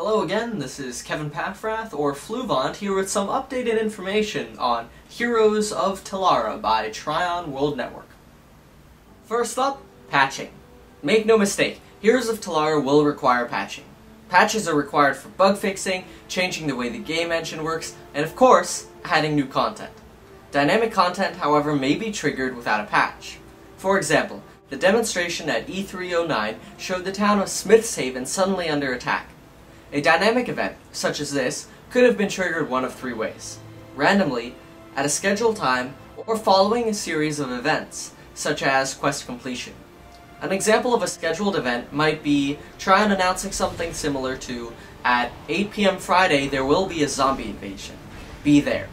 Hello again, this is Kevin Paffrath, or Fluvant, here with some updated information on Heroes of Telara by Tryon World Network. First up, patching. Make no mistake, Heroes of Telara will require patching. Patches are required for bug fixing, changing the way the game engine works, and of course, adding new content. Dynamic content, however, may be triggered without a patch. For example, the demonstration at E309 showed the town of Smithshaven suddenly under attack. A dynamic event, such as this, could have been triggered one of three ways: randomly, at a scheduled time, or following a series of events, such as quest completion. An example of a scheduled event might be Tryon announcing something similar to, at 8 PM Friday there will be a zombie invasion. Be there.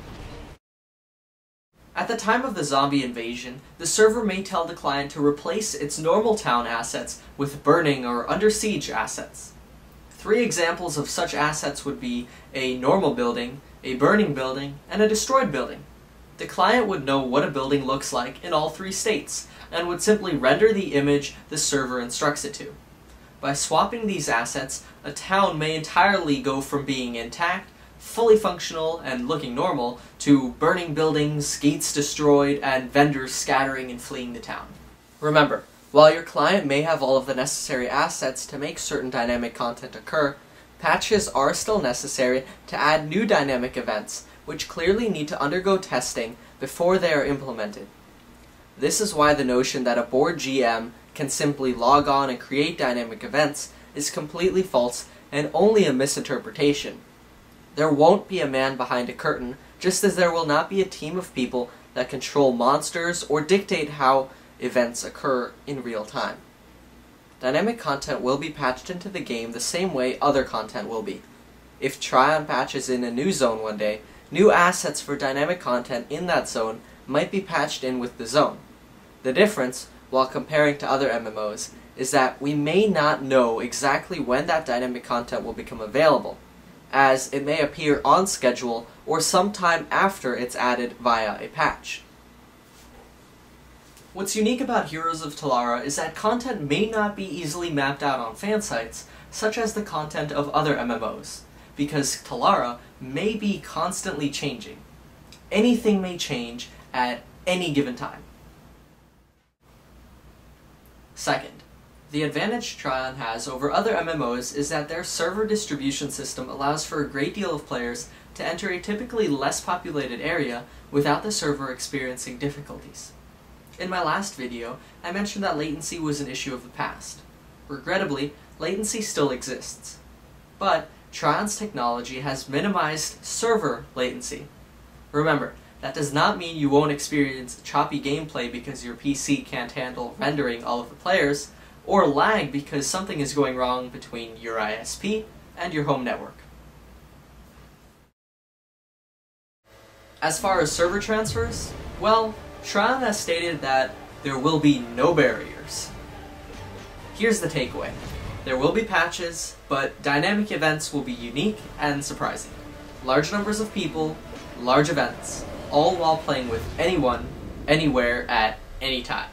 At the time of the zombie invasion, the server may tell the client to replace its normal town assets with burning or under siege assets. Three examples of such assets would be a normal building, a burning building, and a destroyed building. The client would know what a building looks like in all three states, and would simply render the image the server instructs it to. By swapping these assets, a town may entirely go from being intact, fully functional, and looking normal, to burning buildings, gates destroyed, and vendors scattering and fleeing the town. Remember, while your client may have all of the necessary assets to make certain dynamic content occur, patches are still necessary to add new dynamic events, which clearly need to undergo testing before they are implemented. This is why the notion that a bored GM can simply log on and create dynamic events is completely false and only a misinterpretation. There won't be a man behind a curtain, just as there will not be a team of people that control monsters or dictate how events occur in real time. Dynamic content will be patched into the game the same way other content will be. If Tryon patches in a new zone one day, new assets for dynamic content in that zone might be patched in with the zone. The difference, while comparing to other MMOs, is that we may not know exactly when that dynamic content will become available, as it may appear on schedule or sometime after it's added via a patch. What's unique about Heroes of Telara is that content may not be easily mapped out on fan sites, such as the content of other MMOs, because Telara may be constantly changing. Anything may change at any given time. Second, the advantage Tryon has over other MMOs is that their server distribution system allows for a great deal of players to enter a typically less populated area without the server experiencing difficulties. In my last video, I mentioned that latency was an issue of the past. Regrettably, latency still exists. But Tryon's technology has minimized server latency. Remember, that does not mean you won't experience choppy gameplay because your PC can't handle rendering all of the players, or lag because something is going wrong between your ISP and your home network. As far as server transfers, well, Tryon has stated that there will be no barriers. Here's the takeaway. There will be patches, but dynamic events will be unique and surprising. Large numbers of people, large events, all while playing with anyone, anywhere, at any time.